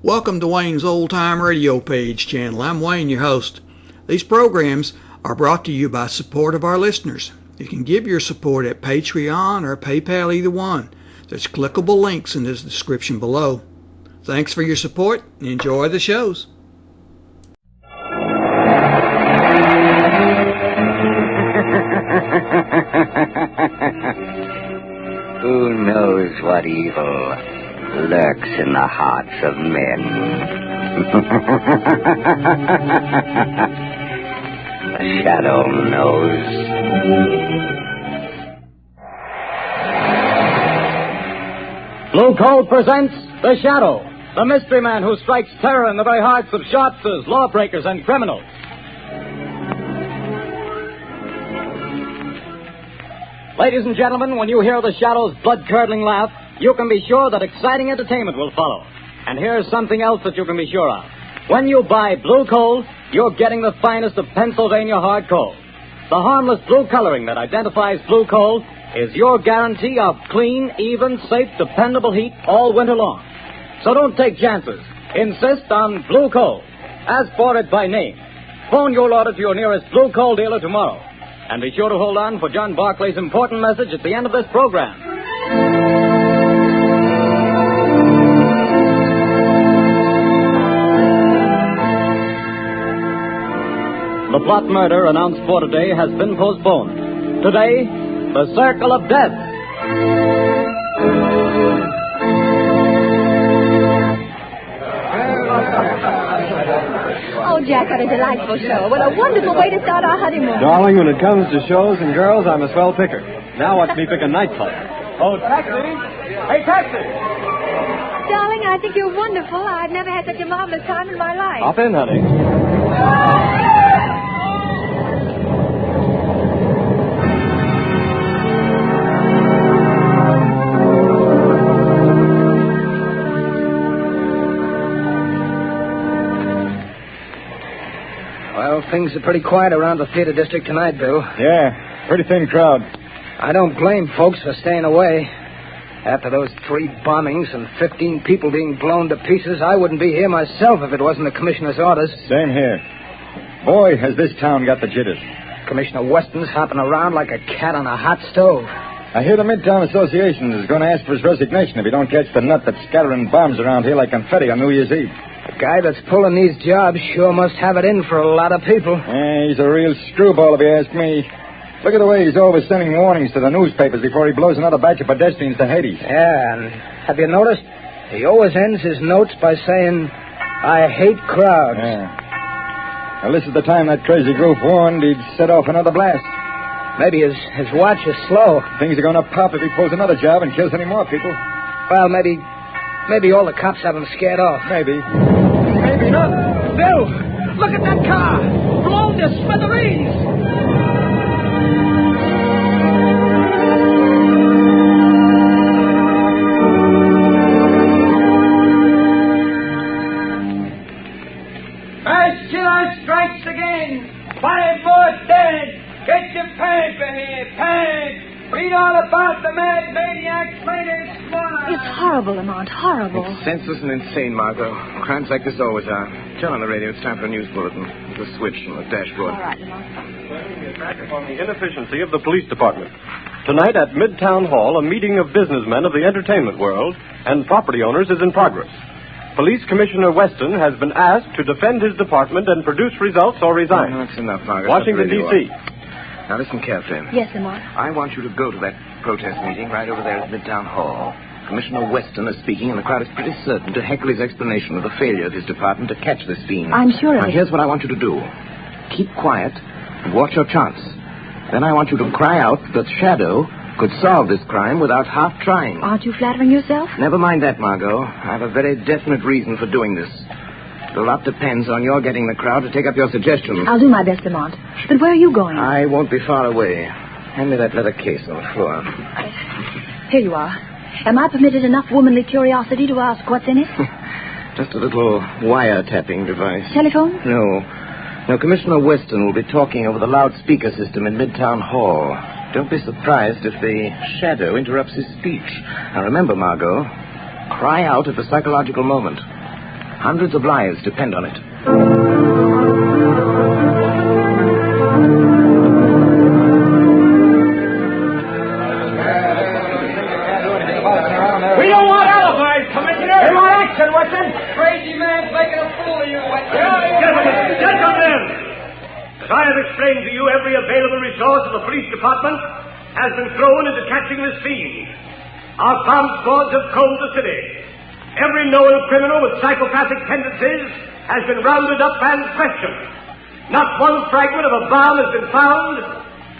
Welcome to Wayne's Old Time Radio Page channel. I'm Wayne, your host. These programs are brought to you by support of our listeners. You can give your support at Patreon or PayPal, either one. There's clickable links in the description below. Thanks for your support and enjoy the shows. Who knows what evil lurks in the hearts of men? The shadow knows. Blue Coal presents The Shadow, the mystery man who strikes terror in the very hearts of shopsters, lawbreakers, and criminals. Ladies and gentlemen, when you hear The Shadow's blood-curdling laugh, you can be sure that exciting entertainment will follow. And here's something else that you can be sure of. When you buy Blue Coal, you're getting the finest of Pennsylvania hard coal. The harmless blue coloring that identifies Blue Coal is your guarantee of clean, even, safe, dependable heat all winter long. So don't take chances. Insist on Blue Coal. Ask for it by name. Phone your order to your nearest Blue Coal dealer tomorrow. And be sure to hold on for John Barclay's important message at the end of this program. The plot murder announced for today has been postponed. Today, the Circle of Death. Oh, Jack, what a delightful show. What a wonderful way to start our honeymoon. Darling, when it comes to shows and girls, I'm a swell picker. Now watch me pick a nightclub. Oh, taxi! Hey, taxi! Darling, I think you're wonderful. I've never had such a marvelous time in my life. Hop in, honey. Well, things are pretty quiet around the theater district tonight, Bill. Yeah, pretty thin crowd. I don't blame folks for staying away. After those 3 bombings and 15 people being blown to pieces, I wouldn't be here myself if it wasn't the commissioner's orders. Same here. Boy, has this town got the jitters. Commissioner Weston's hopping around like a cat on a hot stove. I hear the Midtown Association is going to ask for his resignation if he don't catch the nut that's scattering bombs around here like confetti on New Year's Eve. The guy that's pulling these jobs sure must have it in for a lot of people. He's a real screwball, if you ask me. Look at the way he's always sending warnings to the newspapers before he blows another batch of pedestrians to Hades. Yeah, and have you noticed? He always ends his notes by saying, I hate crowds. Yeah. Well, this is the time that crazy goof warned he'd set off another blast. Maybe his watch is slow. Things are going to pop if he pulls another job and kills any more people. Well, maybe all the cops have him scared off. Maybe. Maybe not. Bill, look at that car. Blown to smithereens. As killer strikes again. 5 more dead. Get your pants in here, pants. Read all about the mad maniacs later, squad. It's horrible, Lamont, horrible. It's senseless and insane, Margot. Crimes like this always are. Turn on the radio. It's time for a news bulletin. The switch on the dashboard. All right, Lamont. On the inefficiency of the police department. Tonight at Midtown Hall, a meeting of businessmen of the entertainment world and property owners is in progress. Police Commissioner Weston has been asked to defend his department and produce results or resign. No, that's enough, Margot. Washington, D.C. Now listen carefully. Yes, Lamont. I want you to go to that protest meeting right over there at Midtown Hall. Commissioner Weston is speaking, and the crowd is pretty certain to heckle his explanation of the failure of his department to catch this fiend. I'm sure of Now, it. here's what I want you to do. Keep quiet and watch your chance. Then I want you to cry out that Shadow could solve this crime without half trying. Aren't you flattering yourself? Never mind that, Margot. I have a very definite reason for doing this. A lot depends on your getting the crowd to take up your suggestions. I'll do my best, Lamont. But where are you going? I won't be far away. Hand me that leather case on the floor. Here you are. Am I permitted enough womanly curiosity to ask what's in it? Just a little wiretapping device. Telephone? No. No, Commissioner Weston will be talking over the loudspeaker system in Midtown Hall. Don't be surprised if the shadow interrupts his speech. Now remember, Margot, cry out at the psychological moment. Hundreds of lives depend on it. We don't want alibis, Commissioner. We want action, Watson. Crazy man's making a fool of you, Watson. Gentlemen, as I have explained to you, every available resource of the police department has been thrown into catching this fiend. Our bomb squads have combed the city. Every known criminal with psychopathic tendencies has been rounded up and questioned. Not one fragment of a bomb has been found.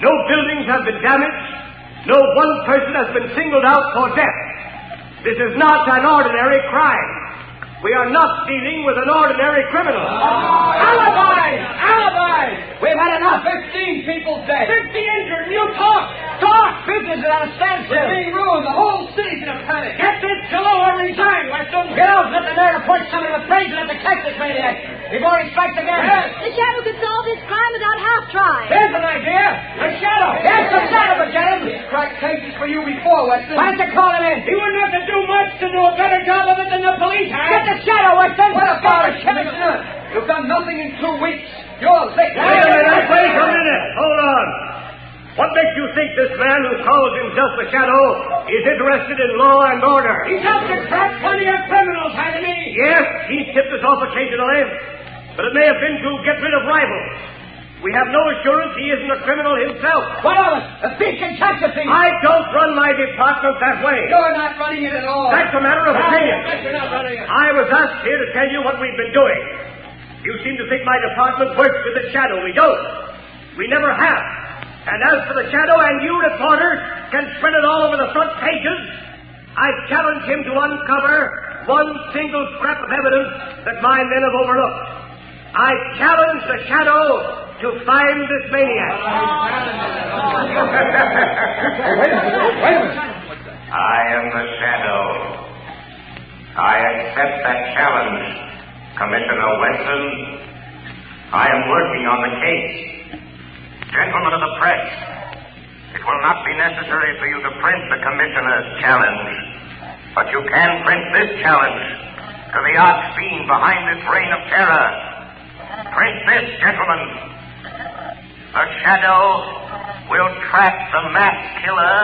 No buildings have been damaged. No one person has been singled out for death. This is not an ordinary crime. We are not dealing with an ordinary criminal. Alibis! Alibis! We've had enough. 15 people dead. 50 injured. You talk. Talk. Business is at a standstill. We're being ruined. The whole city's in a panic. Get this pillow or resign, Weston. Get out. Let the mayor appoint somebody to praise and to catch this maniac. We've already striked again. Yes. The shadow could solve this crime without half trying. There's an idea. The shadow. Yes, the shadow could get him. He's cracked cases for you before, Weston. Why don't you call him in? He wouldn't have to do much to do a better job of it than the police have. Get the shadow, Weston. What about it, Commissioner? You've done nothing in 2 weeks. You're late. Wait a minute. Hold on. What makes you think this man who calls himself the Shadow is interested in law and order? He's out to trap plenty of criminals, hasn't he? Yes, he's tipped us off occasionally, but it may have been to get rid of rivals. We have no assurance he isn't a criminal himself. What of it? A thief can catch a thief. I don't run my department that way. You're not running it at all. That's a matter of opinion. You're not running it. I was asked here to tell you what we've been doing. You seem to think my department works with the Shadow. We don't. We never have. And as for the Shadow, and you reporters can spread it all over the front pages, I challenge him to uncover one single scrap of evidence that my men have overlooked. I challenge the Shadow to find this maniac. Wait a minute. I am the Shadow. I accept that challenge, Commissioner Weston. I am working on the case. Gentlemen of the press, it will not be necessary for you to print the Commissioner's challenge, but you can print this challenge to the arch fiend behind this reign of terror. Print this, gentlemen. The Shadow will trap the mass killer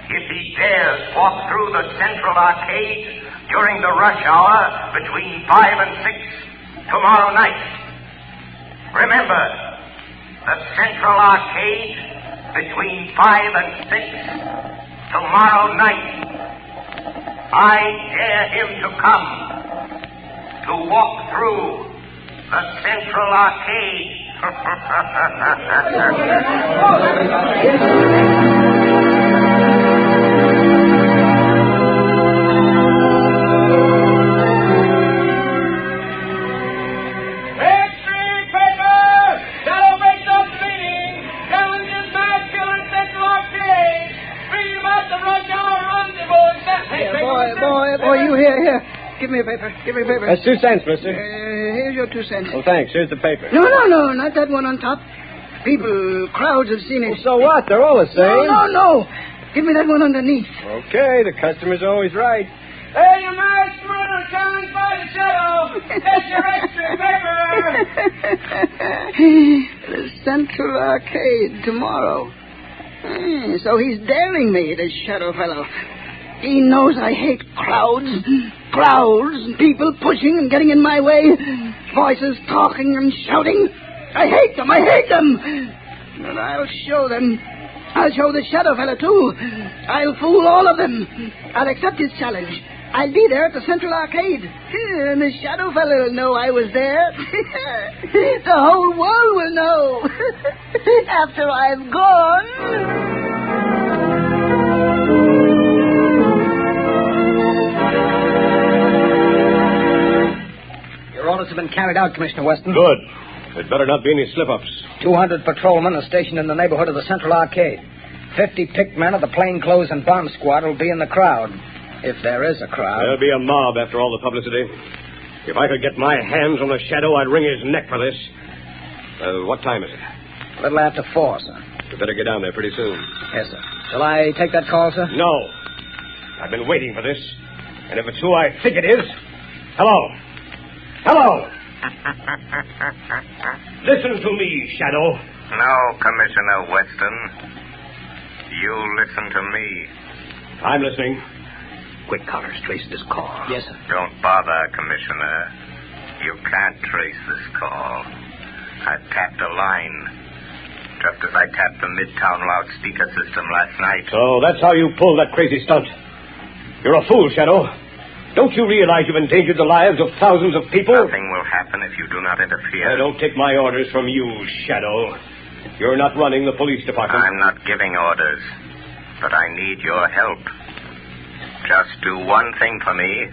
if he dares walk through the Central Arcade during the rush hour between 5 and 6 tomorrow night. Remember, the Central Arcade between 5 and 6 tomorrow night. I dare him to come to walk through the Central Arcade. Boy, you here. Give me a paper. That's 2 cents, mister. Here's your 2 cents. Well, thanks. Here's the paper. No, not that one on top. Crowds have seen it. Well, so what? They're all the same. No. Give me that one underneath. Okay, the customer's always right. Hey, you masked criminal challenged by the Shadow. That's your extra paper. The Central Arcade tomorrow. So he's daring me, this Shadow fellow. He knows I hate crowds, people pushing and getting in my way, voices talking and shouting. I hate them. And I'll show them. I'll show the Shadow fella, too. I'll fool all of them. I'll accept his challenge. I'll be there at the Central Arcade. And the Shadow fella will know I was there. The whole world will know. After I've gone. Your orders have been carried out, Commissioner Weston. Good. There'd better not be any slip-ups. 200 patrolmen are stationed in the neighborhood of the Central Arcade. 50 picked men of the plainclothes and bomb squad will be in the crowd. If there is a crowd. There'll be a mob after all the publicity. If I could get my hands on the Shadow, I'd wring his neck for this. What time is it? A little after 4, sir. You better get down there pretty soon. Yes, sir. Shall I take that call, sir? No. I've been waiting for this. And if it's who I think it is... Hello. Hello. Listen to me, Shadow. No, Commissioner Weston. You listen to me. I'm listening. Quick, Connors, trace this call. Yes, sir. Don't bother, Commissioner. You can't trace this call. I've tapped a line, just as I tapped the Midtown loudspeaker system last night. So that's how you pulled that crazy stunt. You're a fool, Shadow. Don't you realize you've endangered the lives of thousands of people? Nothing will happen if you do not interfere. I don't take my orders from you, Shadow. You're not running the police department. I'm not giving orders, but I need your help. Just do one thing for me,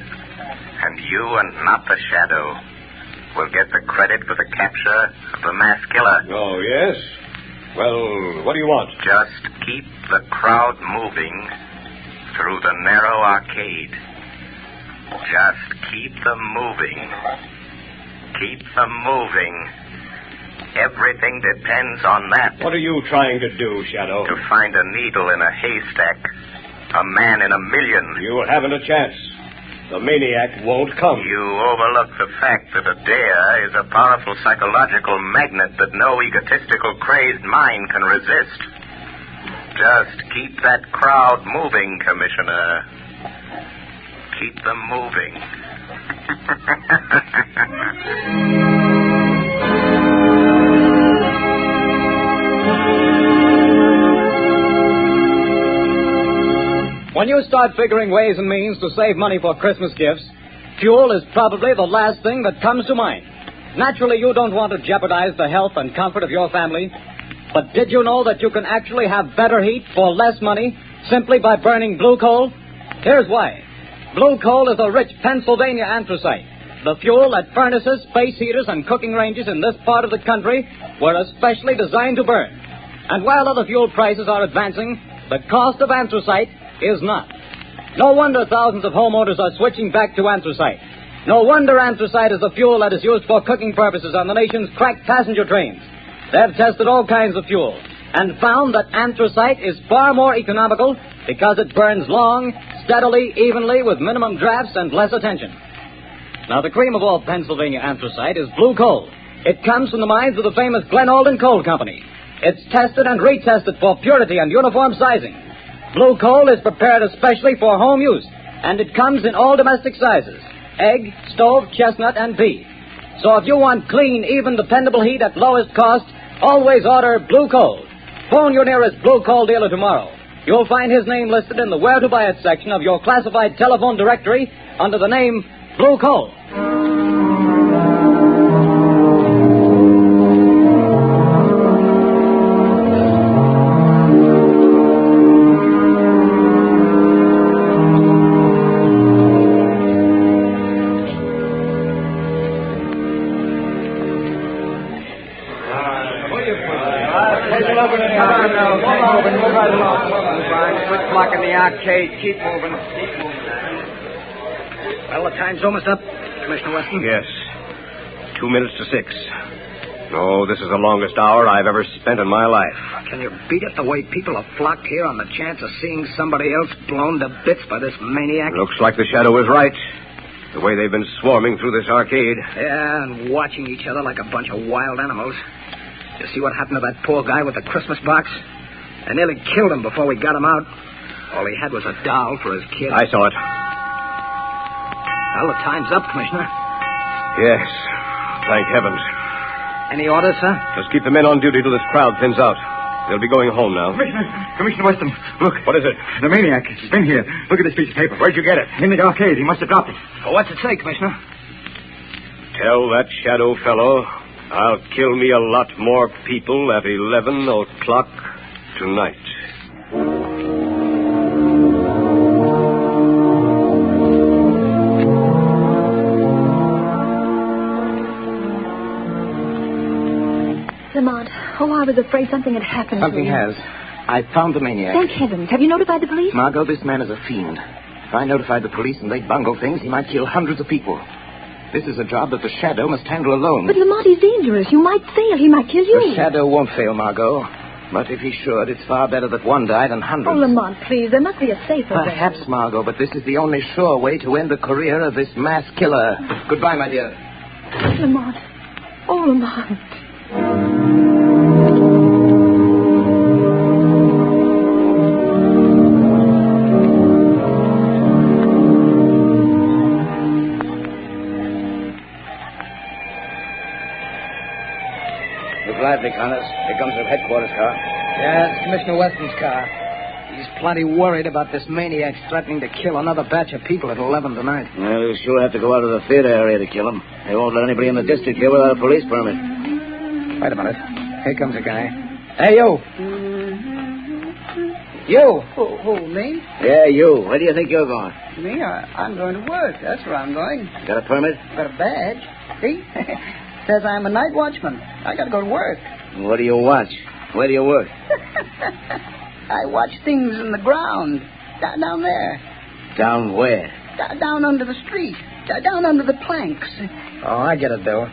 and you and not the Shadow will get the credit for the capture of the mass killer. Oh, yes? Well, what do you want? Just keep the crowd moving through the narrow arcade. Just keep them moving. Keep them moving. Everything depends on that. What are you trying to do, Shadow? To find a needle in a haystack. A man in a million. You haven't a chance. The maniac won't come. You overlook the fact that a dare is a powerful psychological magnet that no egotistical, crazed mind can resist. Just keep that crowd moving, Commissioner. Keep them moving. When you start figuring ways and means to save money for Christmas gifts, fuel is probably the last thing that comes to mind. Naturally, you don't want to jeopardize the health and comfort of your family, but did you know that you can actually have better heat for less money simply by burning blue coal? Here's why. Blue coal is a rich Pennsylvania anthracite. The fuel that furnaces, space heaters, and cooking ranges in this part of the country were especially designed to burn. And while other fuel prices are advancing, the cost of anthracite is not. No wonder thousands of homeowners are switching back to anthracite. No wonder anthracite is the fuel that is used for cooking purposes on the nation's crack passenger trains. They've tested all kinds of fuel and found that anthracite is far more economical because it burns long, steadily, evenly, with minimum drafts and less attention. Now, the cream of all Pennsylvania anthracite is blue coal. It comes from the mines of the famous Glen Alden Coal Company. It's tested and retested for purity and uniform sizing. Blue coal is prepared especially for home use, and it comes in all domestic sizes: egg, stove, chestnut, and beef. So if you want clean, even, dependable heat at lowest cost, always order blue coal. Phone your nearest blue coal dealer tomorrow. You'll find his name listed in the Where to Buy It section of your classified telephone directory under the name Blue Coal. Keep moving. Well, the time's almost up, Commissioner Weston. Yes. 2 minutes to 6. Oh, this is the longest hour I've ever spent in my life. Can you beat it the way people have flocked here on the chance of seeing somebody else blown to bits by this maniac? Looks like the Shadow was right. The way they've been swarming through this arcade. Yeah, and watching each other like a bunch of wild animals. You see what happened to that poor guy with the Christmas box? They nearly killed him before we got him out. All he had was a doll for his kid. I saw it. Well, the time's up, Commissioner. Yes. Thank heavens. Any orders, sir? Just keep the men on duty till this crowd thins out. They'll be going home now. Commissioner Weston, look. What is it? The maniac. He's been here. Look at this piece of paper. Where'd you get it? In the arcade. He must have dropped it. Well, what's it say, Commissioner? Tell that Shadow fellow I'll kill me a lot more people at 11 o'clock tonight. Lamont, oh, I was afraid something had happened Something to him. has. I found the maniac. Thank heavens. Have you notified the police? Margot, this man is a fiend. If I notified the police and they bungle things, he might kill hundreds of people. This is a job that the Shadow must handle alone. But Lamont, he's dangerous. You might fail. He might kill you. The Shadow won't fail, Margot. But if he should, it's far better that one die than hundreds. Oh, Lamont, please. There must be a safer way. Perhaps, Margot, but this is the only sure way to end the career of this mass killer. Goodbye, my dear. Lamont. Oh, Lamont. Look lively, Connors. Here comes the headquarters car. Yeah, it's Commissioner Weston's car. He's plenty worried about this maniac threatening to kill another batch of people at 11 tonight. Well, he'll sure have to go out of the theater area to kill him. They won't let anybody in the district here without a police permit. Wait a minute. Here comes a guy. Hey, you. You. Who, me? Yeah, you. Where do you think you're going? Me? I'm going to work. That's where I'm going. Got a permit? Got a badge. See? Says I'm a night watchman. I got to go to work. What do you watch? Where do you work? I watch things in the ground. Down there. Down where? Down under the street. Down under the planks. Oh, I get it, Bill.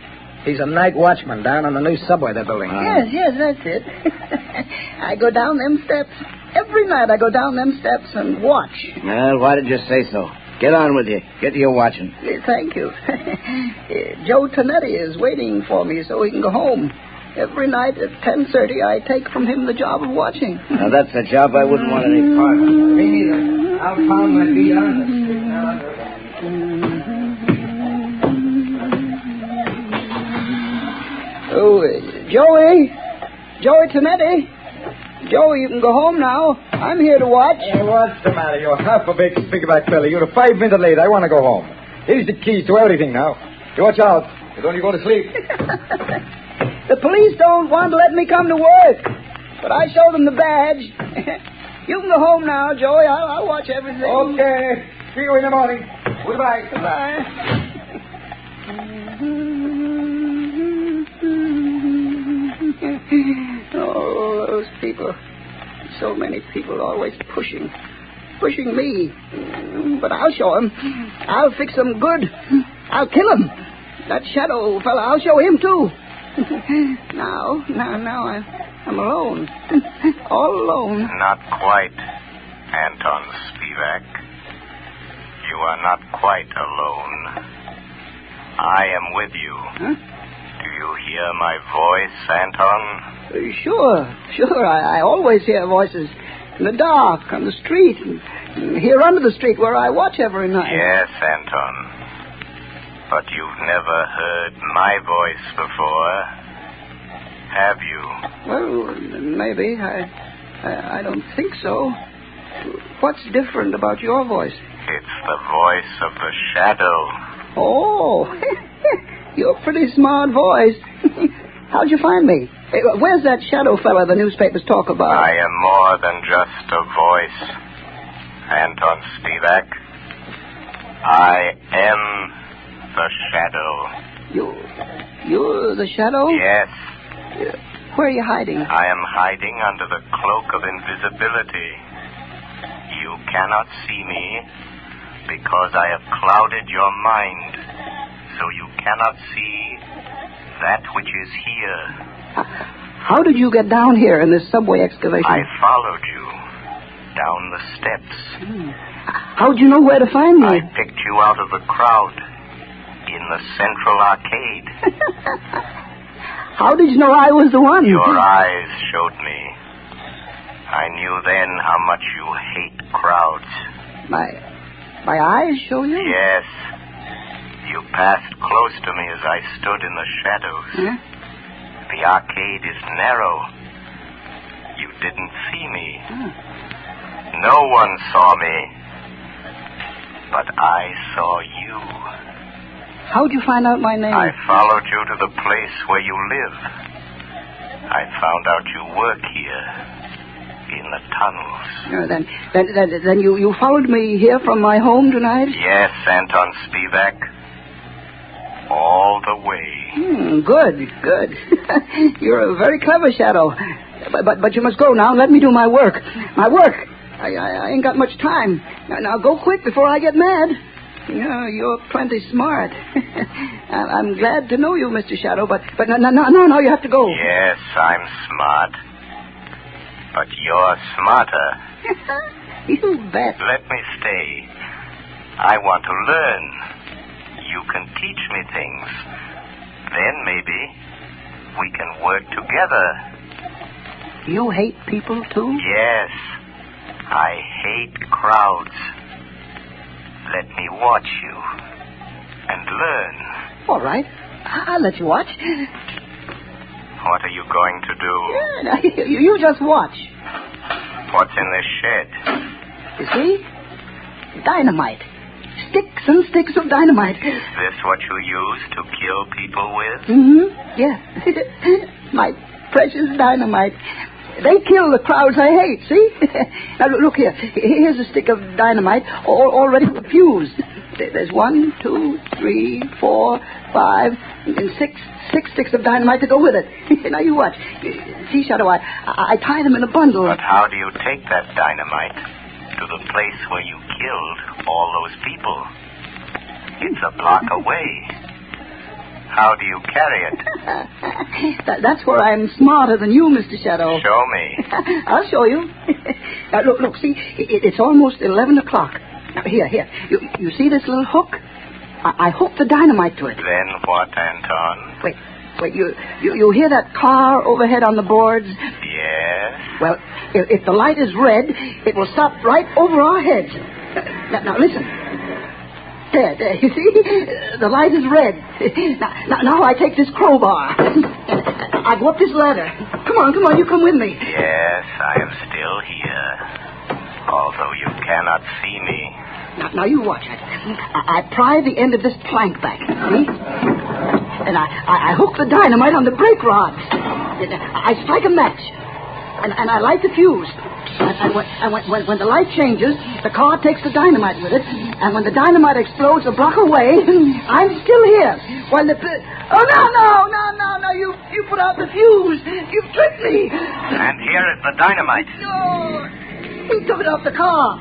He's a night watchman down on the new subway they're building. Yes, that's it. I go down them steps. Every night I go down them steps and watch. Well, why did you say so? Get on with you. Get to your watching. Thank you. Joe Tonetti is waiting for me so he can go home. Every night at 10:30, I take from him the job of watching. Now, that's a job I wouldn't want any part of. Me neither. I'll pound my feet on the street now. Oh, Joey Tonetti. Joey, you can go home now. I'm here to watch. Hey, what's the matter? You're half a big speakerback fella. You're 5 minutes late. I want to go home. Here's the keys to everything now. You watch out. You don't go to sleep. The police don't want to let me come to work, but I show them the badge. You can go home now, Joey. I'll watch everything. Okay. See you in the morning. Goodbye. Goodbye. Oh, those people. So many people always pushing me. But I'll show them. I'll fix them good. I'll kill him. That shadow fella, I'll show him, too. Now I'm alone. All alone. Not quite, Anton Spivak. You are not quite alone. I am with you. Huh? Do you hear my voice, Anton? Sure. I always hear voices in the dark, on the street, and here under the street where I watch every night. Yes, Anton. But you've never heard my voice before, have you? Well, maybe. I don't think so. What's different about your voice? It's the voice of the shadow. Oh, you're a pretty smart voice. How'd you find me? Where's that shadow fella the newspapers talk about? I am more than just a voice, Anton Spivak. I am the shadow. You're the shadow? Yes. Where are you hiding? I am hiding under the cloak of invisibility. You cannot see me because I have clouded your mind, so you cannot see that which is here. How did you get down here in this subway excavation? I followed you down the steps. How'd you know where to find me? I picked you out of the crowd in the Central Arcade. How did you know I was the one? Your eyes showed me. I knew then how much you hate crowds. My eyes show you? Yes. You passed close to me as I stood in the shadows. Huh? The arcade is narrow. You didn't see me. No one saw me. But I saw you. How'd you find out my name? I followed you to the place where you live. I found out you work here, in the tunnels. Then you followed me here from my home tonight? Yes, Anton Spivak. All the way. Good. You're a very clever shadow. But you must go now and let me do my work. My work. I ain't got much time. Now go quick before I get mad. You're plenty smart. I'm glad to know you, Mr. Shadow, but no, you have to go. Yes, I'm smart. But you're smarter. You bet. Let me stay. I want to learn. You can teach me things. Then maybe we can work together. You hate people, too? Yes. I hate crowds. Let me watch you and learn. All right. I'll let you watch. What are you going to do? Yeah, you just watch. What's in this shed? You see? Dynamite. Sticks and sticks of dynamite. Is this what you use to kill people with? Mm-hmm. Yeah. My precious dynamite. They kill the crowds I hate, see? Now, look here. Here's a stick of dynamite already fused. There's 1, 2, 3, 4, 5, and 6 sticks of dynamite to go with it. Now, you watch. See, Shadow, I tie them in a bundle. But how do you take that dynamite to the place where you killed all those people? It's a block away. How do you carry it? That's where I'm smarter than you, Mr. Shadow. Show me. I'll show you. Now, look, see, it's almost 11 o'clock. Now, here. You see this little hook? I hook the dynamite to it. Then what, Anton? Wait, you hear that car overhead on the boards? Yes. Well, if the light is red, it will stop right over our heads. Now listen. There, you see? The light is red. Now I take this crowbar. I go up this ladder. Come on, you come with me. Yes, I am still here. Although you cannot see me. Now you watch it. I pry the end of this plank back, see? And I hook the dynamite on the brake rods. I strike a match. And I light the fuse. And when the light changes, the car takes the dynamite with it. And when the dynamite explodes a block away, I'm still here. While the... Oh, no, you put out the fuse. You've tricked me. And here is the dynamite. No, he took it off the car.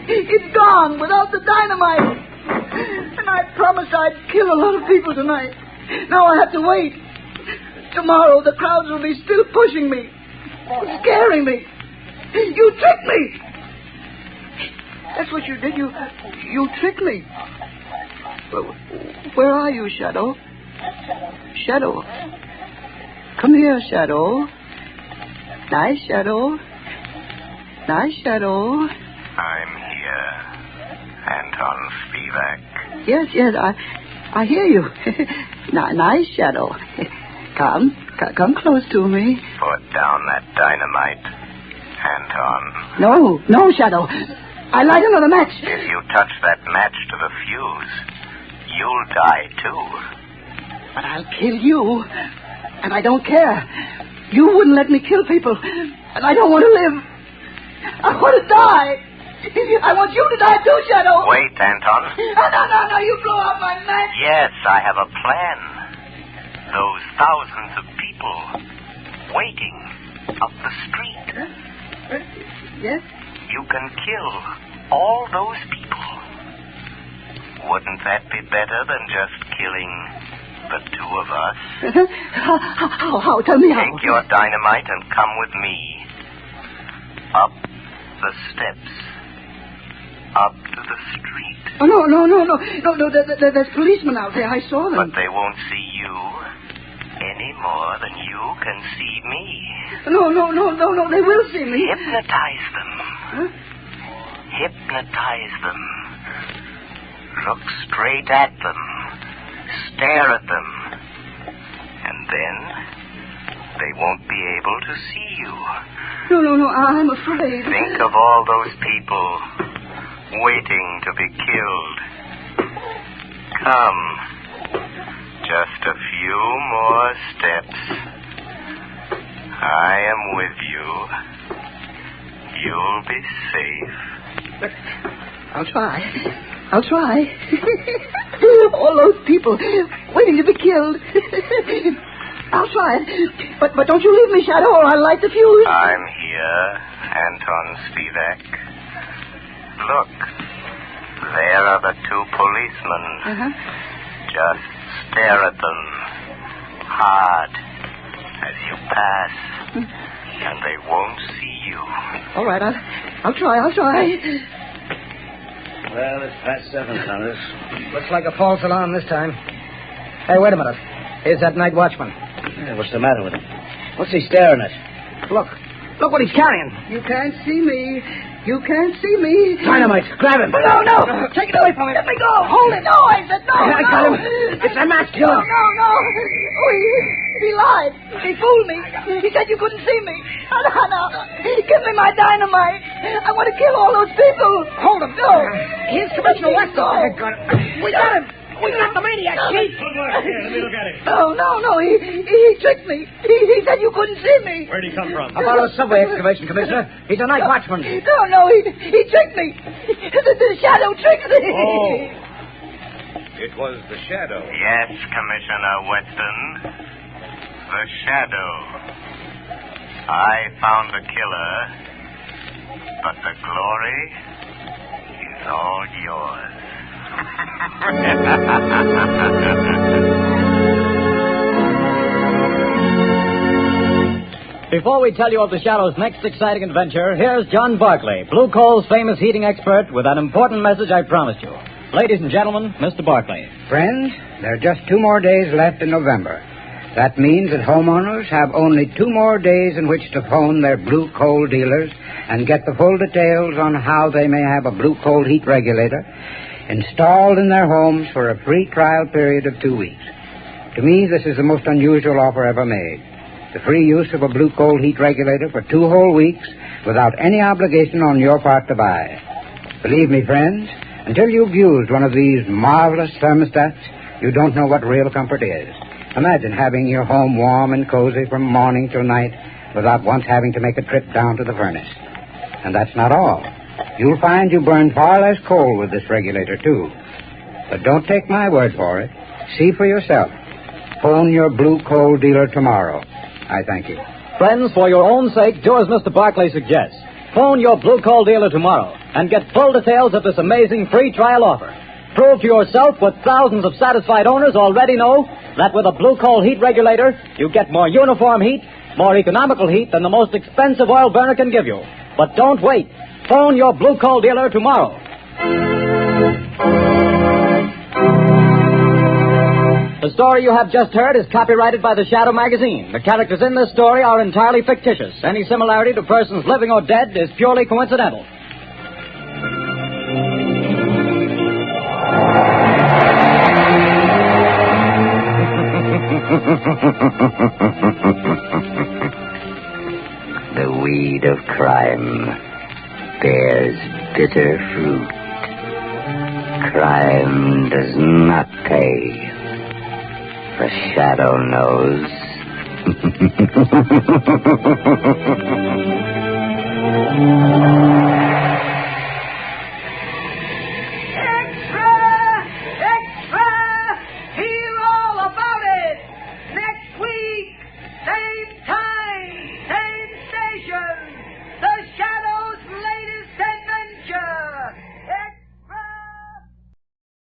It's gone without the dynamite. And I promised I'd kill a lot of people tonight. Now I have to wait. Tomorrow the crowds will be still pushing me, scaring me. You tricked me. That's what you did. You tricked me. Where are you, Shadow? Shadow. Come here, Shadow. Nice, Shadow. Nice, Shadow. I'm here, Anton Spivak. Yes, I hear you. Nice, Shadow. Come close to me. Put down that dynamite, Anton. No, Shadow. I light another match. If you touch that match to the fuse, you'll die too. But I'll kill you, and I don't care. You wouldn't let me kill people, and I don't want to live. I want to die. I want you to die too, Shadow. Wait, Anton. No, you blow out my match. Yes, I have a plan. Those thousands of people waiting up the street. Yes? You can kill all those people. Wouldn't that be better than just killing the two of us? How? Tell me how. Take your dynamite and come with me. Up the steps. Up to the street. Oh, no. There's policemen out there. I saw them. But they won't see you any more than you can see me. No. They will see me. Hypnotize them. Huh? Hypnotize them. Look straight at them. Stare at them. And then they won't be able to see you. No, I'm afraid. Think of all those people waiting to be killed. Come. Just a few more steps. I am with you. You'll be safe. I'll try. All those people waiting to be killed. I'll try it. But don't you leave me, Shadow, or I'll light the fuse. I'm here, Anton Spivak. Look, there are the two policemen. Uh-huh. Just stare at them hard as you pass, and they won't see you. All right, I'll try. Well, it's past 7, Thomas. Looks like a false alarm this time. Hey, wait a minute. Here's that night watchman. What's the matter with him? What's he staring at? Look. Look what he's carrying. You can't see me. You can't see me. Dynamite. Grab him. No. Take it away from me. Let me go. Hold it. No, I said no. I got him. It's a mass killer. No. Oh, he lied. He fooled me. He said you couldn't see me. No. Give me my dynamite. I want to kill all those people. Hold him. No. Here's Commissioner Weston. We got him. We got the maniac, Chief. Good work. Here, let me look at him. No. He tricked me. He said you couldn't see me. Where'd he come from? About a subway excavation, Commissioner. He's a night watchman. No. He tricked me. The shadow tricked me. Oh. It was the shadow. Yes, Commissioner Weston. The shadow. I found the killer, but the glory is all yours. Before we tell you of the Shadow's next exciting adventure, here's John Barclay, Blue Coal's famous heating expert, with an important message I promised you. Ladies and gentlemen, Mr. Barclay. Friends, there are just 2 more days left in November. That means that homeowners have only 2 more days in which to phone their Blue Coal dealers and get the full details on how they may have a Blue Coal heat regulator installed in their homes for a free trial period of 2 weeks. To me, this is the most unusual offer ever made. The free use of a Blue Coal heat regulator for 2 whole weeks without any obligation on your part to buy. Believe me, friends, until you've used one of these marvelous thermostats, you don't know what real comfort is. Imagine having your home warm and cozy from morning till night without once having to make a trip down to the furnace. And that's not all. You'll find you burn far less coal with this regulator, too. But don't take my word for it. See for yourself. Phone your Blue Coal dealer tomorrow. I thank you. Friends, for your own sake, do as Mr. Barclay suggests. Phone your Blue Coal dealer tomorrow and get full details of this amazing free trial offer. Prove to yourself what thousands of satisfied owners already know, that with a Blue Coal heat regulator, you get more uniform heat, more economical heat than the most expensive oil burner can give you. But don't wait. Phone your Blue Coal dealer tomorrow. The story you have just heard is copyrighted by the Shadow magazine. The characters in this story are entirely fictitious. Any similarity to persons living or dead is purely coincidental. The weed of crime bears bitter fruit. Crime does not pay. The Shadow knows.